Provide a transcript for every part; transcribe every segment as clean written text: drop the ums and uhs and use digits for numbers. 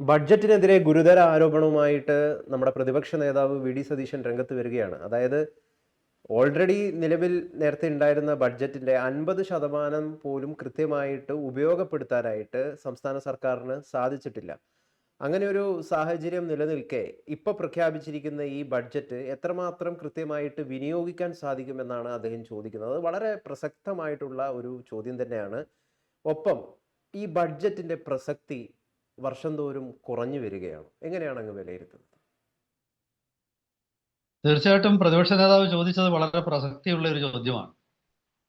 ബഡ്ജറ്റിനെതിരെ ഗുരുതര ആരോപണവുമായിട്ട് നമ്മുടെ പ്രതിപക്ഷ നേതാവ് വി ഡി സതീശൻ രംഗത്ത് വരികയാണ്. അതായത് ഓൾറെഡി നിലവിൽ നേരത്തെ ഉണ്ടായിരുന്ന ബഡ്ജറ്റിന്റെ 50% പോലും കൃത്യമായിട്ട് ഉപയോഗപ്പെടുത്താനായിട്ട് സംസ്ഥാന സർക്കാരിന് സാധിച്ചിട്ടില്ല. അങ്ങനെ ഒരു സാഹചര്യം നിലനിൽക്കെ ഇപ്പൊ പ്രഖ്യാപിച്ചിരിക്കുന്ന ഈ ബഡ്ജറ്റ് എത്രമാത്രം കൃത്യമായിട്ട് വിനിയോഗിക്കാൻ സാധിക്കുമെന്നാണ് അദ്ദേഹം ചോദിക്കുന്നത്. അത് വളരെ പ്രസക്തമായിട്ടുള്ള ഒരു ചോദ്യം തന്നെയാണ്. ഒപ്പം ഈ ബഡ്ജറ്റിന്റെ പ്രസക്തി വർഷം തോറും കുറഞ്ഞു വരികയാണ്. എങ്ങനെയാണ് അങ്ങ് വിലയിരുത്തുന്നത്? തീർച്ചയായിട്ടും പ്രതിപക്ഷ നേതാവ് ചോദിച്ചത് വളരെ പ്രസക്തിയുള്ള ഒരു ചോദ്യമാണ്.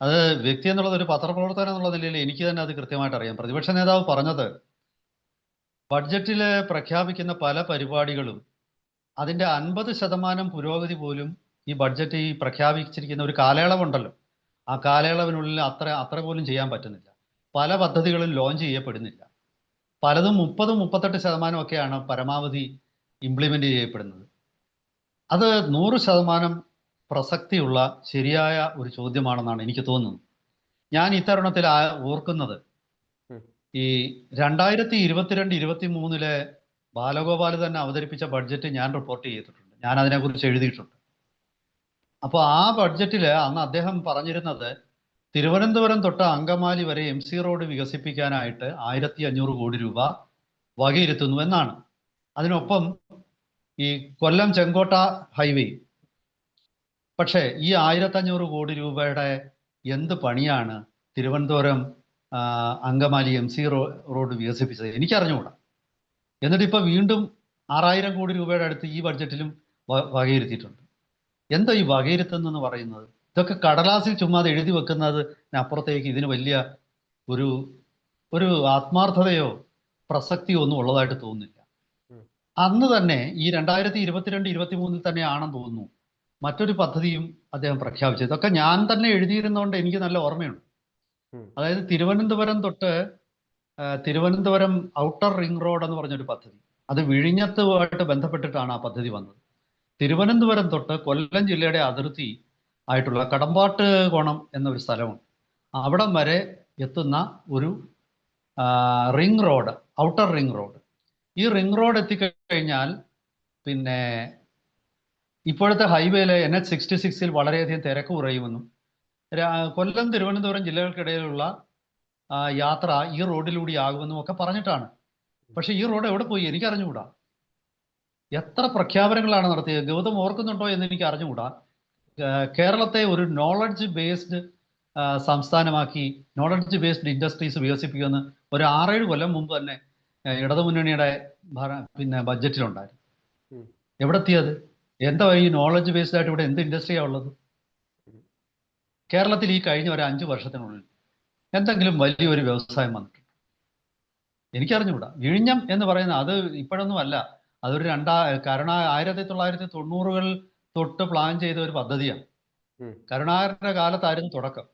അത് വ്യക്തി എന്നുള്ളത് ഒരു പത്രപ്രവർത്തകൻ എന്നുള്ള നിലയിൽ എനിക്ക് തന്നെ അത് കൃത്യമായിട്ട് അറിയാം. പ്രതിപക്ഷ നേതാവ് പറഞ്ഞത് ബഡ്ജറ്റിൽ പ്രഖ്യാപിക്കുന്ന പല പരിപാടികളും അതിന്റെ 50% പുരോഗതി പോലും ഈ ബഡ്ജറ്റ് ഈ പ്രഖ്യാപിച്ചിരിക്കുന്ന ഒരു കാലയളവുണ്ടല്ലോ, ആ കാലയളവിനുള്ളിൽ അത്ര പോലും ചെയ്യാൻ പറ്റുന്നില്ല. പല പദ്ധതികളും ലോഞ്ച് ചെയ്യപ്പെടുന്നില്ല. പലതും 30-38% ഒക്കെയാണ് പരമാവധി ഇംപ്ലിമെന്റ് ചെയ്യപ്പെടുന്നത്. അത് 100% പ്രസക്തിയുള്ള ശരിയായ ഒരു ചോദ്യമാണെന്നാണ് എനിക്ക് തോന്നുന്നത്. ഞാൻ ഇത്തരുണത്തിൽ ഓർക്കുന്നത് ഈ 2022-23 ബാലഗോപാൽ തന്നെ അവതരിപ്പിച്ച ബഡ്ജറ്റ് ഞാൻ റിപ്പോർട്ട് ചെയ്തിട്ടുണ്ട്. ഞാൻ അതിനെക്കുറിച്ച് എഴുതിയിട്ടുണ്ട്. അപ്പോൾ ആ ബഡ്ജറ്റിൽ അന്ന് അദ്ദേഹം പറഞ്ഞിരുന്നത് തിരുവനന്തപുരം തൊട്ട് അങ്കമാലി വരെ MC റോഡ് വികസിപ്പിക്കാനായിട്ട് 1500 കോടി രൂപ വകയിരുത്തുന്നു എന്നാണ്. അതിനൊപ്പം ഈ കൊല്ലം ചെങ്കോട്ട ഹൈവേ. പക്ഷേ ഈ 1500 കോടി രൂപയുടെ എന്ത് പണിയാണ് തിരുവനന്തപുരം അങ്കമാലി MC റോഡ് വികസിപ്പിച്ചത്? എനിക്കറിഞ്ഞുകൂടാ. എന്നിട്ട് ഇപ്പൊ വീണ്ടും 6000 കോടി രൂപയുടെ അടുത്ത് ഈ ബഡ്ജറ്റിലും വകയിരുത്തിയിട്ടുണ്ട്. എന്താ ഈ വകയിരുത്തുന്നെന്ന് പറയുന്നത്? ഇതൊക്കെ കടലാസിൽ ചുമ്മാതെ എഴുതി വെക്കുന്നതിനപ്പുറത്തേക്ക് ഇതിന് വലിയ ഒരു ഒരു ആത്മാർത്ഥതയോ പ്രസക്തിയോ ഒന്നും ഉള്ളതായിട്ട് തോന്നുന്നില്ല. അന്ന് തന്നെ ഈ 2022-23 തന്നെയാണെന്ന് തോന്നുന്നു മറ്റൊരു പദ്ധതിയും അദ്ദേഹം പ്രഖ്യാപിച്ചത്. ഇതൊക്കെ ഞാൻ തന്നെ എഴുതിയിരുന്നതുകൊണ്ട് എനിക്ക് നല്ല ഓർമ്മയുണ്ട്. അതായത് തിരുവനന്തപുരം തൊട്ട് തിരുവനന്തപുരം ഔട്ടർ റിംഗ് റോഡ് എന്ന് പറഞ്ഞൊരു പദ്ധതി, അത് വിഴിഞ്ഞത്തുമായിട്ട് ബന്ധപ്പെട്ടിട്ടാണ് ആ പദ്ധതി വന്നത്. തിരുവനന്തപുരം തൊട്ട് കൊല്ലം ജില്ലയുടെ അതിർത്തി ആയിട്ടുള്ള കടമ്പാട്ട് കോണം എന്നൊരു സ്ഥലമുണ്ട്. അവിടം വരെ എത്തുന്ന ഒരു ring road, outer ring road. ഈ റിംഗ് റോഡ് എത്തിക്കഴിഞ്ഞാൽ പിന്നെ ഇപ്പോഴത്തെ ഹൈവേയിലെ NH-66 വളരെയധികം തിരക്ക് കുറയുമെന്നും കൊല്ലം തിരുവനന്തപുരം ജില്ലകൾക്കിടയിലുള്ള യാത്ര ഈ റോഡിലൂടെ ആകുമെന്നും ഒക്കെ പറഞ്ഞിട്ടാണ്. പക്ഷെ ഈ റോഡ് എവിടെ പോയി എനിക്ക് അറിഞ്ഞുകൂടാ. എത്ര പ്രഖ്യാപനങ്ങളാണ് നടത്തിയത്? ഗൗതം ഓർക്കുന്നുണ്ടോ എന്ന് എനിക്ക് അറിഞ്ഞുകൂടാ. കേരളത്തെ ഒരു നോളജ് ബേസ്ഡ് സംസ്ഥാനമാക്കി, നോളജ് ബേസ്ഡ് ഇൻഡസ്ട്രീസ് വികസിപ്പിക്കുമെന്ന് ഒരു 6-7 കൊല്ലം മുമ്പ് തന്നെ ഇടതുമുന്നണിയുടെ ബഡ്ജറ്റിലുണ്ടായിരുന്നു. എവിടെ എത്തിയത്? എന്താ ഈ നോളജ് ബേസ്ഡ് ആയിട്ട് ഇവിടെ എന്ത് ഇൻഡസ്ട്രിയാണ് ഉള്ളത് കേരളത്തിൽ? ഈ കഴിഞ്ഞ ഒരു 5 വർഷത്തിനുള്ളിൽ എന്തെങ്കിലും വലിയൊരു വ്യവസായം വന്നിട്ടുണ്ട്? എനിക്കറിഞ്ഞുകൂടാ. വിഴിഞ്ഞം എന്ന് പറയുന്നത് അത് ഇപ്പോഴൊന്നും അല്ല, അതൊരു 1990-കൾ തൊട്ട് പ്ലാൻ ചെയ്ത ഒരു പദ്ധതിയാണ്. കരുണാകരന്റെ കാലത്തായിരുന്നു തുടക്കം.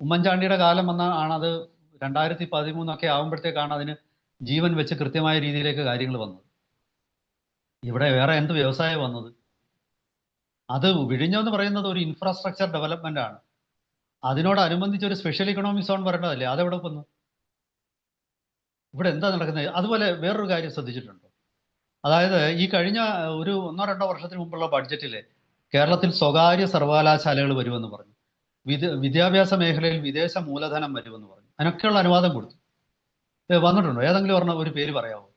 ഉമ്മൻചാണ്ടിയുടെ കാലം ആണത് 2013 ഒക്കെ ആകുമ്പോഴത്തേക്കാണ് അതിന് ജീവൻ വെച്ച് കൃത്യമായ രീതിയിലേക്ക് കാര്യങ്ങൾ വന്നത്. ഇവിടെ വേറെ എന്ത് വ്യവസായം വന്നത്? അത് വിഴിഞ്ഞം എന്ന് പറയുന്നത് ഒരു ഇൻഫ്രാസ്ട്രക്ചർ ഡെവലപ്മെന്റ് ആണ്. അതിനോടനുബന്ധിച്ച് ഒരു സ്പെഷ്യൽ ഇക്കണോമിക് സോൺ വരേണ്ടതല്ലേ? അതെവിടെ വന്നു? ഇവിടെ എന്താ നടക്കുന്നത്? അതുപോലെ വേറൊരു കാര്യം ശ്രദ്ധിച്ചിട്ടുണ്ടോ? അതായത് ഈ കഴിഞ്ഞ ഒരു 1-2 വർഷത്തിന് മുമ്പുള്ള ബഡ്ജറ്റിൽ കേരളത്തിൽ സ്വകാര്യ സർവകലാശാലകൾ വരുമെന്ന് പറഞ്ഞു. വിദ്യാഭ്യാസ മേഖലയിൽ വിദേശ മൂലധനം വരുമെന്ന് പറഞ്ഞു. അതിനൊക്കെയുള്ള അനുവാദം കൊടുത്തു. വന്നിട്ടുണ്ടോ? ഏതെങ്കിലും ഒരു പേര് പറയാമോ?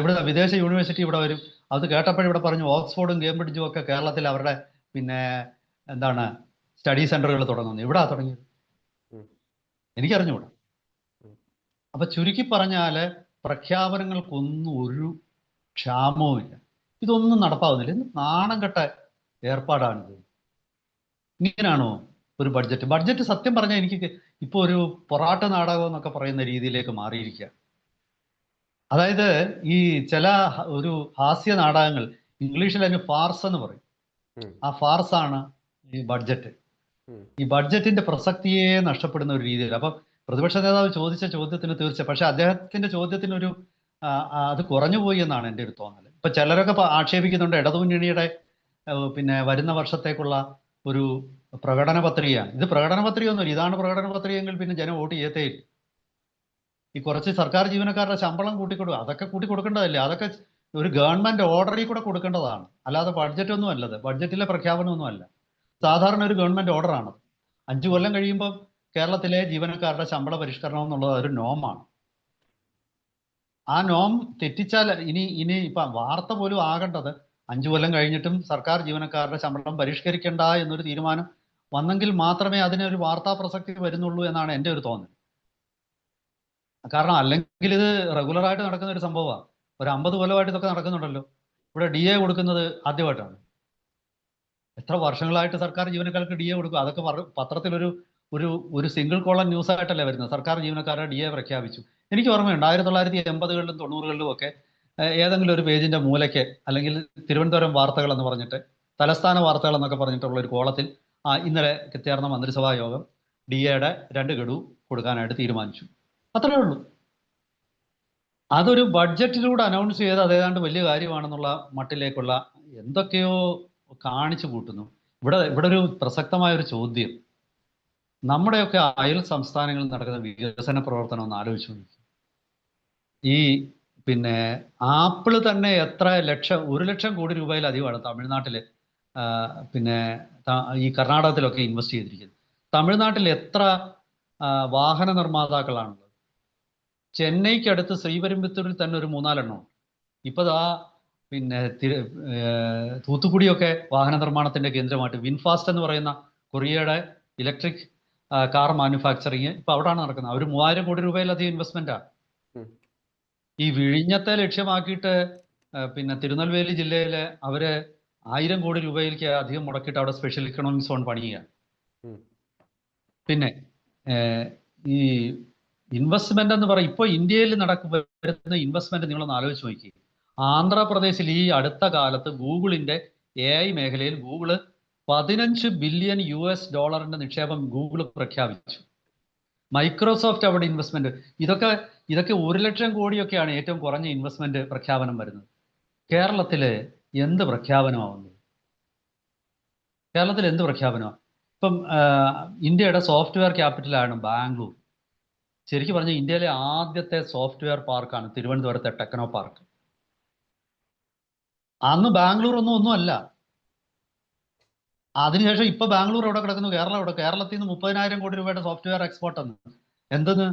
ഇവിടെ വിദേശ യൂണിവേഴ്സിറ്റി ഇവിടെ വരും. അത് കേട്ടപ്പോഴിവിടെ പറഞ്ഞു ഓക്സ്ഫോർഡും കേംബ്രിഡ്ജും ഒക്കെ കേരളത്തിൽ അവരുടെ സ്റ്റഡി സെന്ററുകൾ തുടങ്ങുന്നു. എവിടാ തുടങ്ങിയത്? എനിക്കറിഞ്ഞുകൂടാ. അപ്പൊ ചുരുക്കി പറഞ്ഞാല് പ്രഖ്യാപനങ്ങൾക്കൊന്നും ഒരു ക്ഷാമവും ഇല്ല. ഇതൊന്നും നടപ്പാവുന്നില്ല. ഇന്ന് നാണം കെട്ട ഏർപ്പാടാണിത്. ഇങ്ങനെയാണോ ഒരു ബഡ്ജറ്റ് സത്യം പറഞ്ഞാൽ എനിക്ക് ഇപ്പൊ ഒരു പൊറാട്ട നാടകം എന്നൊക്കെ പറയുന്ന രീതിയിലേക്ക് മാറിയിരിക്കുക. അതായത് ഈ ചില ഒരു ഹാസ്യ നാടകങ്ങൾ, ഇംഗ്ലീഷിൽ അതിന് ഫാർസ് എന്ന് പറയും. ആ ഫാർസാണ് ഈ ബഡ്ജറ്റ്. ഈ ബഡ്ജറ്റിന്റെ പ്രസക്തിയെ നഷ്ടപ്പെടുന്ന ഒരു രീതിയിൽ. അപ്പൊ പ്രതിപക്ഷ നേതാവ് ചോദിച്ച ചോദ്യത്തിന് പക്ഷെ അദ്ദേഹത്തിന്റെ ചോദ്യത്തിനൊരു അത് കുറഞ്ഞുപോയി എന്നാണ് എൻ്റെ ഒരു തോന്നൽ. ഇപ്പൊ ചിലരൊക്കെ ആക്ഷേപിക്കുന്നുണ്ട് ഇടതുമുന്നണിയുടെ വരുന്ന വർഷത്തേക്കുള്ള ഒരു പ്രകടന പത്രികയാണ് ഇത്. പ്രകടന പത്രിക ഒന്നുമില്ല. ഇതാണ് പ്രകടന പത്രികയെങ്കിൽ പിന്നെ ജനം വോട്ട് ചെയ്യത്തേയില്ല. ഈ കുറച്ച് സർക്കാർ ജീവനക്കാരുടെ ശമ്പളം കൂട്ടിക്കൊടുക്കുക, അതൊക്കെ കൂട്ടിക്കൊടുക്കേണ്ടതല്ലേ? അതൊക്കെ ഒരു ഗവൺമെന്റ് ഓർഡറിൽ കൂടെ കൊടുക്കേണ്ടതാണ്, അല്ലാതെ ബഡ്ജറ്റ് ഒന്നും അല്ലത്, ബഡ്ജറ്റിലെ പ്രഖ്യാപനമൊന്നും അല്ല. സാധാരണ ഒരു ഗവൺമെന്റ് ഓർഡറാണ്. 5 കൊല്ലം കഴിയുമ്പോൾ കേരളത്തിലെ ജീവനക്കാരുടെ ശമ്പള പരിഷ്കരണം എന്നുള്ളത് ഒരു നോമാണ്. ആ നോം തെറ്റിച്ചാൽ ഇനി ഇപ്പൊ വാർത്ത പോലും ആകേണ്ടത് 5 കൊല്ലം കഴിഞ്ഞിട്ടും സർക്കാർ ജീവനക്കാരുടെ ശമ്പളം പരിഷ്കരിക്കേണ്ട എന്നൊരു തീരുമാനം വന്നെങ്കിൽ മാത്രമേ അതിനൊരു വാർത്താ പ്രസക്തി വരുന്നുള്ളൂ എന്നാണ് എൻ്റെ ഒരു തോന്നൽ. കാരണം അല്ലെങ്കിൽ ഇത് റെഗുലറായിട്ട് നടക്കുന്ന ഒരു സംഭവമാണ്. ഒരു 50 കൊല്ലമായിട്ട് ഇതൊക്കെ നടക്കുന്നുണ്ടല്ലോ. ഇവിടെ DA കൊടുക്കുന്നത് ആദ്യമായിട്ടാണ്. എത്ര വർഷങ്ങളായിട്ട് സർക്കാർ ജീവനക്കാർക്ക് DA കൊടുക്കും? അതൊക്കെ പത്രത്തിലൊരു ഒരു ഒരു സിംഗിൾ കോളം ന്യൂസ് ആയിട്ടല്ലേ വരുന്നത്. സർക്കാർ ജീവനക്കാരുടെ DA പ്രഖ്യാപിച്ചു. എനിക്ക് ഓർമ്മയുണ്ട് 1980കളിലും 90കളിലും ഒക്കെ ഏതെങ്കിലും ഒരു പേജിന്റെ മൂലയ്ക്ക്, അല്ലെങ്കിൽ തിരുവനന്തപുരം വാർത്തകൾ എന്ന് പറഞ്ഞിട്ട്, തലസ്ഥാന വാർത്തകൾ എന്നൊക്കെ പറഞ്ഞിട്ടുള്ള ഒരു കോളത്തിൽ ഇന്നലെ ചേർന്ന മന്ത്രിസഭാ യോഗം DAയുടെ 2 ഗഡു കൊടുക്കാനായിട്ട് തീരുമാനിച്ചു. അത്രേ ഉള്ളൂ. അതൊരു ബഡ്ജറ്റിലൂടെ അനൗൺസ് ചെയ്ത് അതേതാണ്ട് വലിയ കാര്യമാണെന്നുള്ള മട്ടിലേക്കുള്ള എന്തൊക്കെയോ കാണിച്ചു കൂട്ടുന്നു. ഇവിടെ ഒരു പ്രസക്തമായ ഒരു ചോദ്യം, നമ്മുടെയൊക്കെ അയൽ സംസ്ഥാനങ്ങളിൽ നടക്കുന്ന വികസന പ്രവർത്തനം ഒന്ന് ആലോചിച്ച് നോക്കി. ഈ പിന്നെ ആപ്പിള് തന്നെ എത്ര ലക്ഷം, 1 ലക്ഷം കോടി രൂപയിലധികമാണ് തമിഴ്നാട്ടില് പിന്നെ ഈ കർണാടകത്തിലൊക്കെ ഇൻവെസ്റ്റ് ചെയ്തിരിക്കുന്നത്. തമിഴ്നാട്ടിൽ എത്ര വാഹന നിർമ്മാതാക്കളാണുള്ളത്? ചെന്നൈക്കടുത്ത് ശ്രീപെരുമ്പത്തൂരിൽ തന്നെ ഒരു 3-4 എണ്ണം. ഇപ്പൊ പിന്നെ തൂത്തുക്കുടിയൊക്കെ വാഹന നിർമ്മാണത്തിന്റെ കേന്ദ്രമായിട്ട് വിൻഫാസ്റ്റ് എന്ന് പറയുന്ന കൊറിയയുടെ ഇലക്ട്രിക് കാർ മാനുഫാക്ചറിങ് ഇപ്പൊ അവിടെയാണ് നടക്കുന്നത്. അവർ 3000 കോടി രൂപയിലധികം ഇൻവെസ്റ്റ്മെന്റാണ്. ഈ വിഴിഞ്ഞത്തെ ലക്ഷ്യമാക്കിയിട്ട് പിന്നെ തിരുനെൽവേലി ജില്ലയിലെ അവര് 1000 കോടി രൂപയിലേക്ക് അധികം മുടക്കിയിട്ട് അവിടെ സ്പെഷ്യൽ ഇക്കണോമിക് സോൺ പണിയുക. പിന്നെ ഈ ഇൻവെസ്റ്റ്മെന്റ് എന്ന് പറയും, ഇപ്പോൾ ഇന്ത്യയിൽ വരുന്ന ഇൻവെസ്റ്റ്മെന്റ് നിങ്ങളൊന്ന് ആലോചിച്ച് നോക്കി. ആന്ധ്രാപ്രദേശിൽ ഈ അടുത്ത കാലത്ത് ഗൂഗിളിന്റെ AI മേഖലയിൽ ഗൂഗിള് $15 ബില്യൺ നിക്ഷേപം ഗൂഗിൾ പ്രഖ്യാപിച്ചു. മൈക്രോസോഫ്റ്റ് അവിടെ ഇൻവെസ്റ്റ്മെന്റ്, ഇതൊക്കെ 1 ലക്ഷം കോടിയൊക്കെയാണ് ഏറ്റവും കുറഞ്ഞ ഇൻവെസ്റ്റ്മെന്റ് പ്രഖ്യാപനം വരുന്നത്. കേരളത്തില് എന്ത് പ്രഖ്യാപനമാവുന്നത്? കേരളത്തിൽ എന്ത് പ്രഖ്യാപനമാണ്? ഇപ്പം ഇന്ത്യയുടെ സോഫ്റ്റ്വെയർ ക്യാപിറ്റലാണ് ബാംഗ്ലൂർ. ശരിക്കും പറഞ്ഞാൽ ഇന്ത്യയിലെ ആദ്യത്തെ സോഫ്റ്റ്വെയർ പാർക്കാണ് തിരുവനന്തപുരത്തെ ടെക്നോ പാർക്ക്. അന്ന് ബാംഗ്ലൂർ ഒന്നും അല്ല. അതിനുശേഷം ഇപ്പൊ ബാംഗ്ലൂർ എവിടെ കിടക്കുന്നു? കേരളത്തിൽ നിന്ന് 30,000 കോടി രൂപയുടെ സോഫ്റ്റ്വെയർ എക്സ്പോർട്ട് എന്ന്. എന്തെന്ന്?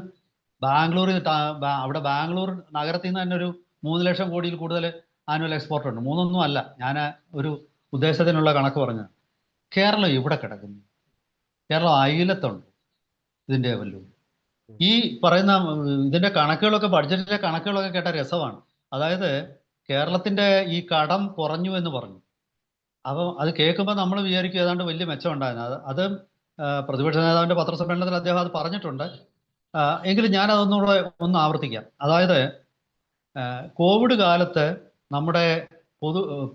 അവിടെ ബാംഗ്ലൂർ നഗരത്തിൽ നിന്ന് തന്നെ ഒരു 3 ലക്ഷം കോടിയിൽ കൂടുതൽ ആനുവൽ എക്സ്പോർട്ട് ഉണ്ട്. 3 അല്ല, ഞാൻ ഒരു ഉദ്ദേശത്തിനുള്ള കണക്ക് പറഞ്ഞു. കേരളം ഇവിടെ കിടക്കുന്നു. കേരളം അയലത്തുണ്ട് ഇതിന്റെ വല്ലതും. ഈ പറയുന്ന ഇതിന്റെ കണക്കുകളൊക്കെ, ബഡ്ജറ്റിലെ കണക്കുകളൊക്കെ കേട്ട രസമാണ്. അതായത് കേരളത്തിന്റെ ഈ കടം കുറഞ്ഞു എന്ന് പറഞ്ഞു. അപ്പോൾ അത് കേൾക്കുമ്പോൾ നമ്മൾ വിചാരിക്കും ഏതാണ്ട് വലിയ മെച്ചം ഉണ്ടായിരുന്നു. അത് പ്രതിപക്ഷ നേതാവിന്റെ പത്രസമ്മേളനത്തിൽ അദ്ദേഹം അത് പറഞ്ഞിട്ടുണ്ട്. എങ്കിലും ഞാൻ അതൊന്നുകൂടെ ഒന്ന് ആവർത്തിക്കാം. അതായത് കോവിഡ് കാലത്ത് നമ്മുടെ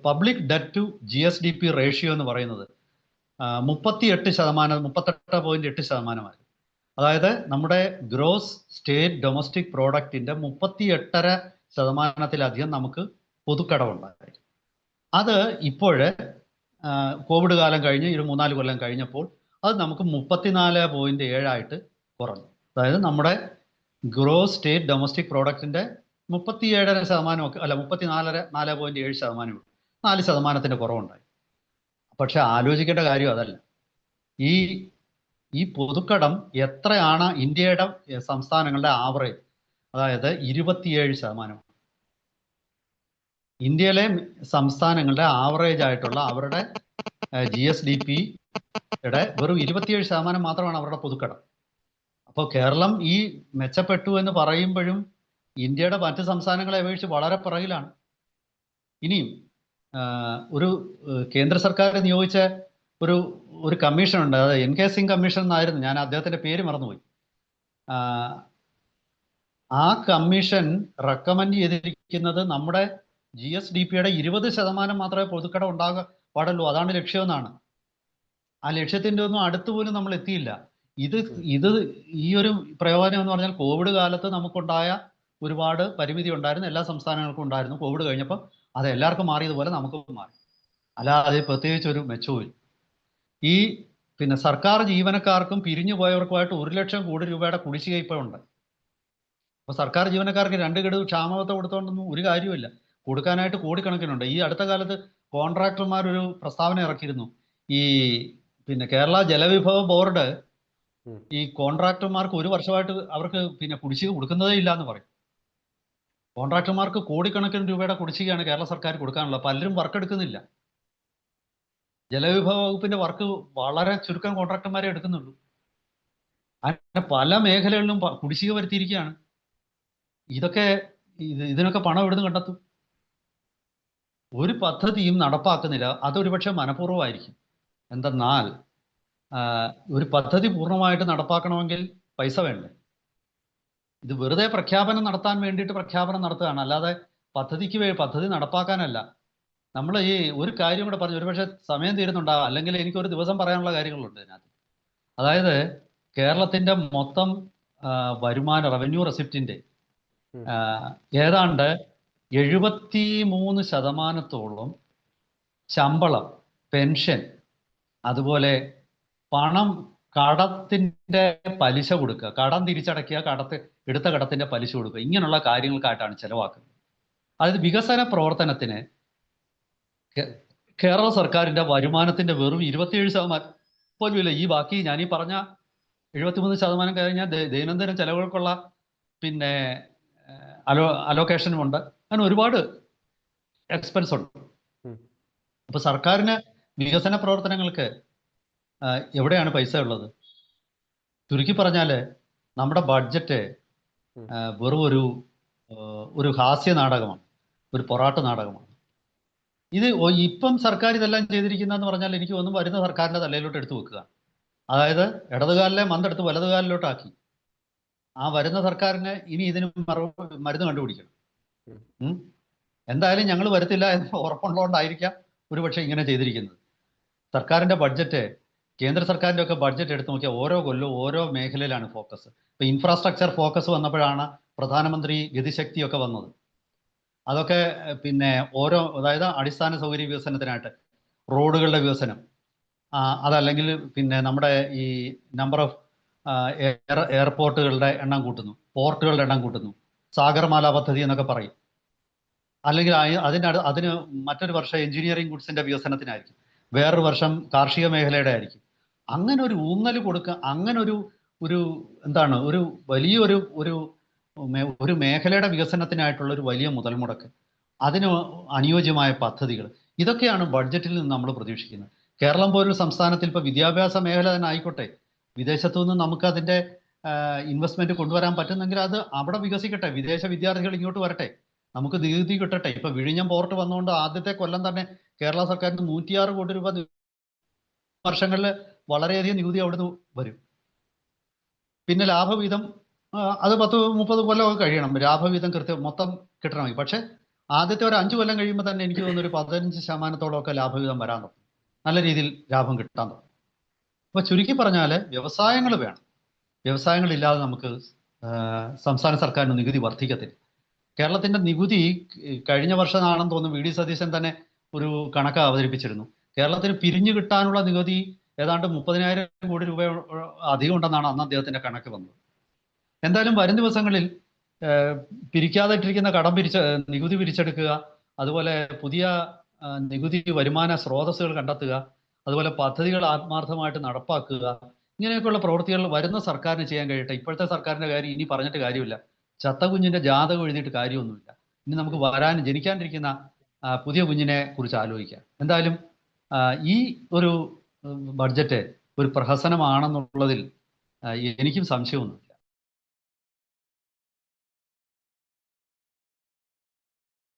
public debt to GSDP ratio എന്ന് പറയുന്നത് 38.8%. അതായത് നമ്മുടെ ഗ്രോസ് സ്റ്റേറ്റ് ഡൊമസ്റ്റിക് പ്രോഡക്റ്റിന്റെ 38.5% നമുക്ക് പൊതുക്കടമുണ്ടായി. അത് ഇപ്പോഴ് കോവിഡ് കാലം കഴിഞ്ഞ് 3-4 കൊല്ലം കഴിഞ്ഞപ്പോൾ അത് നമുക്ക് 34.7 ആയിട്ട് കുറഞ്ഞു. അതായത് നമ്മുടെ ഗ്രോസ് സ്റ്റേറ്റ് ഡൊമസ്റ്റിക് പ്രോഡക്റ്റിന്റെ 37.5% അല്ല 34.7%, 4% കുറവുണ്ടായി. പക്ഷെ ആലോചിക്കേണ്ട കാര്യം അതല്ല. ഈ പൊതുക്കടം എത്രയാണ് ഇന്ത്യയുടെ സംസ്ഥാനങ്ങളുടെ ആവറേജ്? അതായത് 27%. ഇന്ത്യയിലെ സംസ്ഥാനങ്ങളുടെ ആവറേജ് ആയിട്ടുള്ള അവരുടെ GSDP-യുടെ വെറും 27% മാത്രമാണ് അവരുടെ പൊതുക്കടം. അപ്പോൾ കേരളം ഈ മെച്ചപ്പെട്ടു എന്ന് പറയുമ്പോഴും ഇന്ത്യയുടെ മറ്റ് സംസ്ഥാനങ്ങളെ അപേക്ഷിച്ച് വളരെ പിറകിലാണ്. ഇനിയും ഒരു കേന്ദ്ര സർക്കാർ നിയോഗിച്ച ഒരു കമ്മീഷൻ ഉണ്ട്, അത് NK സിംഗ് കമ്മീഷൻ എന്നായിരുന്നു. ഞാൻ അദ്ദേഹത്തിന്റെ പേര് മറന്നുപോയി. ആ കമ്മീഷൻ റെക്കമെൻഡ് ചെയ്തിരിക്കുന്നത് നമ്മുടെ GSDP-യുടെ 20% മാത്രമേ പൊതുക്കടം ഉണ്ടാകാൻ പാടുള്ളൂ, അതാണ് ലക്ഷ്യമെന്നാണ്. ആ ലക്ഷ്യത്തിൻ്റെ ഒന്നും അടുത്ത് പോലും നമ്മൾ എത്തിയില്ല. ഈ ഒരു പ്രയോജനം എന്ന് പറഞ്ഞാൽ കോവിഡ് കാലത്ത് നമുക്കുണ്ടായ ഒരുപാട് പരിമിതി ഉണ്ടായിരുന്നു, എല്ലാ സംസ്ഥാനങ്ങൾക്കും ഉണ്ടായിരുന്നു. കോവിഡ് കഴിഞ്ഞപ്പോൾ അത് എല്ലാവർക്കും മാറിയതുപോലെ നമുക്കും മാറി. അല്ലാതെ പ്രത്യേകിച്ച് ഒരു മെച്ചവും. പിന്നെ സർക്കാർ ജീവനക്കാർക്കും പിരിഞ്ഞു പോയവർക്കുമായിട്ട് 1 ലക്ഷം കോടി രൂപയുടെ കുടിശ്ശിക ഇപ്പോൾ ഉണ്ട്. അപ്പോൾ സർക്കാർ ജീവനക്കാർക്ക് 2 ഗഡു ക്ഷാമബത്ത കൊടുത്തോണ്ടൊന്നും ഒരു കാര്യമില്ല. കൊടുക്കാനായിട്ട് കോടിക്കണക്കിനുണ്ട്. ഈ അടുത്ത കാലത്ത് കോൺട്രാക്ടർമാർ ഒരു പ്രസ്താവന ഇറക്കിയിരുന്നു. ഈ പിന്നെ കേരള ജലവിഭവ ബോർഡ് ഉം. ഈ കോൺട്രാക്ടർമാർക്ക് 1 വർഷമായിട്ട് അവർക്ക് പിന്നെ കുടിശ്ശിക കൊടുക്കുന്നതേ ഇല്ല എന്ന് പറയും. കോൺട്രാക്ടർമാർക്ക് കോടിക്കണക്കിന് രൂപയുടെ കുടിശ്ശികയാണ് കേരള സർക്കാർ കൊടുക്കാനുള്ളത്. പലരും വർക്ക് എടുക്കുന്നില്ല. ജലവിഭവ വകുപ്പിന്റെ വർക്ക് വളരെ ചുരുക്കം കോൺട്രാക്ടർമാരെ എടുക്കുന്നുള്ളൂ. അങ്ങനെ പല മേഖലകളിലും കുടിശ്ശിക വരുത്തിയിരിക്കുകയാണ്. ഇതൊക്കെ ഇതിനൊക്കെ പണം എവിടുന്ന് കണ്ടെത്തും? ഒരു പദ്ധതിയും നടപ്പാക്കുന്നില്ല. അതൊരു പക്ഷേ മനഃപൂർവ്വമായിരിക്കും. എന്തെന്നാൽ ഒരു പദ്ധതി പൂർണ്ണമായിട്ട് നടപ്പാക്കണമെങ്കിൽ പൈസ വേണ്ടേ? ഇത് വെറുതെ പ്രഖ്യാപനം നടത്താൻ വേണ്ടിയിട്ട് പ്രഖ്യാപനം നടത്തുകയാണ്, അല്ലാതെ പദ്ധതി നടപ്പാക്കാനല്ല. നമ്മൾ ഈ ഒരു കാര്യം കൂടെ പറഞ്ഞു, ഒരുപക്ഷെ സമയം തീരുന്നുണ്ടാകാം, അല്ലെങ്കിൽ എനിക്കൊരു ദിവസം പറയാനുള്ള കാര്യങ്ങളുണ്ട് ഇതിനകത്ത്. അതായത് കേരളത്തിന്റെ മൊത്തം വരുമാന റവന്യൂ റെസിപ്റ്റിന്റെ ഏതാണ്ട് 73% ശമ്പളം, പെൻഷൻ, അതുപോലെ പണം, കടത്തിന്റെ പലിശ കൊടുക്കുക, കടം തിരിച്ചടയ്ക്കുക, എടുത്ത കടത്തിന്റെ പലിശ കൊടുക്കുക, ഇങ്ങനെയുള്ള കാര്യങ്ങൾക്കായിട്ടാണ് ചെലവാക്കുന്നത്. അതായത് വികസന പ്രവർത്തനത്തിന് കേരള സർക്കാരിന്റെ വരുമാനത്തിന്റെ വെറും 27% പോലും ഇല്ല. ഈ ബാക്കി ഞാൻ ഈ പറഞ്ഞ 73% കഴിഞ്ഞാൽ ദൈനംദിന ചെലവുകൾക്കുള്ള പിന്നെ അലോക്കേഷനും ഉണ്ട്. അങ്ങനെ ഒരുപാട് എക്സ്പെൻസ് ഉണ്ട്. അപ്പൊ സർക്കാരിന് വികസന പ്രവർത്തനങ്ങൾക്ക് എവിടെയാണ് പൈസ ഉള്ളത്? ചുരുക്കി പറഞ്ഞാല് നമ്മുടെ ബഡ്ജറ്റ് വെറും ഒരു ഹാസ്യ നാടകമാണ്, ഒരു പൊറാട്ട് നാടകമാണ്. ഇത് ഇപ്പം സർക്കാർ ഇതെല്ലാം ചെയ്തിരിക്കുന്നതെന്ന് പറഞ്ഞാൽ എനിക്ക് തോന്നുന്നു വരുന്ന സർക്കാരിന്റെ തലയിലോട്ട് എടുത്തു വെക്കുക. അതായത് ഇടതുകാലിലെ മന്തെടുത്ത് വലതുകാലിലോട്ടാക്കി. ആ വരുന്ന സർക്കാരിന് ഇനി ഇതിന് മരുന്ന് കണ്ടുപിടിക്കണം. എന്തായാലും ഞങ്ങൾ വരുത്തില്ല എന്ന് ഉറപ്പുള്ളതുകൊണ്ടായിരിക്കാം ഒരുപക്ഷെ ഇങ്ങനെ ചെയ്തിരിക്കുന്നത്. സർക്കാരിന്റെ ബഡ്ജറ്റ്, കേന്ദ്ര സർക്കാരിന്റെ ഒക്കെ ബഡ്ജറ്റ് എടുത്തു നോക്കിയാൽ ഓരോ കൊല്ലവും ഓരോ മേഖലയിലാണ് ഫോക്കസ്. ഇപ്പൊ ഇൻഫ്രാസ്ട്രക്ചർ ഫോക്കസ് വന്നപ്പോഴാണ് പ്രധാനമന്ത്രി ഗതിശക്തിയൊക്കെ വന്നത്. അതൊക്കെ പിന്നെ അതായത് അടിസ്ഥാന സൗകര്യ വികസനത്തിനായിട്ട് റോഡുകളുടെ വികസനം, അതല്ലെങ്കിൽ പിന്നെ നമ്മുടെ ഈ നമ്പർ ഓഫ് എയർപോർട്ടുകളുടെ എണ്ണം കൂട്ടുന്നു, പോർട്ടുകളുടെ എണ്ണം കൂട്ടുന്നു, സാഗർമാല പദ്ധതി എന്നൊക്കെ പറയും. അല്ലെങ്കിൽ അതിന് മറ്റൊരു വർഷം എഞ്ചിനീയറിംഗ് ഗുഡ്സിന്റെ വികസനത്തിനായിരിക്കും, വേറൊരു വർഷം കാർഷിക മേഖലയുടെ ആയിരിക്കും. അങ്ങനെ ഒരു ഊന്നൽ കൊടുക്കുക, അങ്ങനെ ഒരു എന്താണ് ഒരു വലിയൊരു ഒരു മേഖലയുടെ വികസനത്തിനായിട്ടുള്ള ഒരു വലിയ മുതൽ മുടക്ക്, അതിന് അനുയോജ്യമായ പദ്ധതികൾ, ഇതൊക്കെയാണ് ബഡ്ജറ്റിൽ നിന്ന് നമ്മൾ പ്രതീക്ഷിക്കുന്നത്. കേരളം പോലൊരു സംസ്ഥാനത്തിൽ ഇപ്പോൾ വിദ്യാഭ്യാസ മേഖല തന്നെ ആയിക്കോട്ടെ, വിദേശത്തു നിന്ന് നമുക്ക് അതിൻ്റെ ഇൻവെസ്റ്റ്മെന്റ് കൊണ്ടുവരാൻ പറ്റുന്നെങ്കിൽ അത് അവിടെ വികസിക്കട്ടെ, വിദേശ വിദ്യാർത്ഥികൾ ഇങ്ങോട്ട് വരട്ടെ, നമുക്ക് നികുതി കിട്ടട്ടെ. ഇപ്പൊ വിഴിഞ്ഞം പോർട്ട് വന്നുകൊണ്ട് ആദ്യത്തെ കൊല്ലം തന്നെ കേരള സർക്കാരിന് 106 കോടി രൂപ വർഷങ്ങളിൽ വളരെയധികം നികുതി അവിടുന്ന് വരും. പിന്നെ ലാഭവിഹിതം അത് 10-30 കൊല്ലമൊക്കെ കഴിയണം ലാഭവിഹിതം മൊത്തം കിട്ടണമെങ്കിൽ. പക്ഷെ ആദ്യത്തെ ഒരു 5 കൊല്ലം കഴിയുമ്പോൾ തന്നെ എനിക്ക് തോന്നുന്നു ഒരു 15% ലാഭവിഹിതം വരാൻ തുടങ്ങും, നല്ല രീതിയിൽ ലാഭം കിട്ടാൻ തുടങ്ങും. അപ്പൊ ചുരുക്കി പറഞ്ഞാല് വ്യവസായങ്ങൾ വേണം. വ്യവസായങ്ങളില്ലാതെ നമുക്ക് സംസ്ഥാന സർക്കാരിന് നികുതി വർദ്ധിക്കത്തില്ല. കേരളത്തിന്റെ നികുതി കഴിഞ്ഞ വർഷമാണെന്ന് തോന്നുന്നു വി ഡി സതീശൻ തന്നെ ഒരു കണക്ക് അവതരിപ്പിച്ചിരുന്നു. കേരളത്തിന് പിരിഞ്ഞു കിട്ടാനുള്ള നികുതി ഏതാണ്ട് 30,000 കോടി രൂപ അധികം ഉണ്ടെന്നാണ് അന്ന് അദ്ദേഹത്തിന്റെ കണക്ക് വന്നത്. എന്തായാലും വരും ദിവസങ്ങളിൽ പിരിക്കാതെ ഇട്ടിരിക്കുന്ന നികുതി പിരിച്ചെടുക്കുക, അതുപോലെ പുതിയ നികുതി വരുമാന സ്രോതസ്സുകൾ കണ്ടെത്തുക, അതുപോലെ പദ്ധതികൾ ആത്മാർത്ഥമായിട്ട് നടപ്പാക്കുക, ഇങ്ങനെയൊക്കെയുള്ള പ്രവൃത്തികൾ വരുന്ന സർക്കാരിന് ചെയ്യാൻ കഴിയട്ടെ. ഇപ്പോഴത്തെ സർക്കാരിന്റെ കാര്യം ഇനി പറഞ്ഞിട്ട് കാര്യമില്ല. ചത്ത കുഞ്ഞിന്റെ ജാതകം എഴുതിയിട്ട് കാര്യമൊന്നുമില്ല. ഇനി നമുക്ക് ജനിക്കാണ്ടിരിക്കുന്ന പുതിയ കുഞ്ഞിനെ കുറിച്ച് ആലോചിക്കാം. എന്തായാലും ഈ ഒരു ബഡ്ജറ്റ് ഒരു പ്രഹസനമാണെന്നുള്ളതിൽ എനിക്കും സംശയമൊന്നുമില്ല.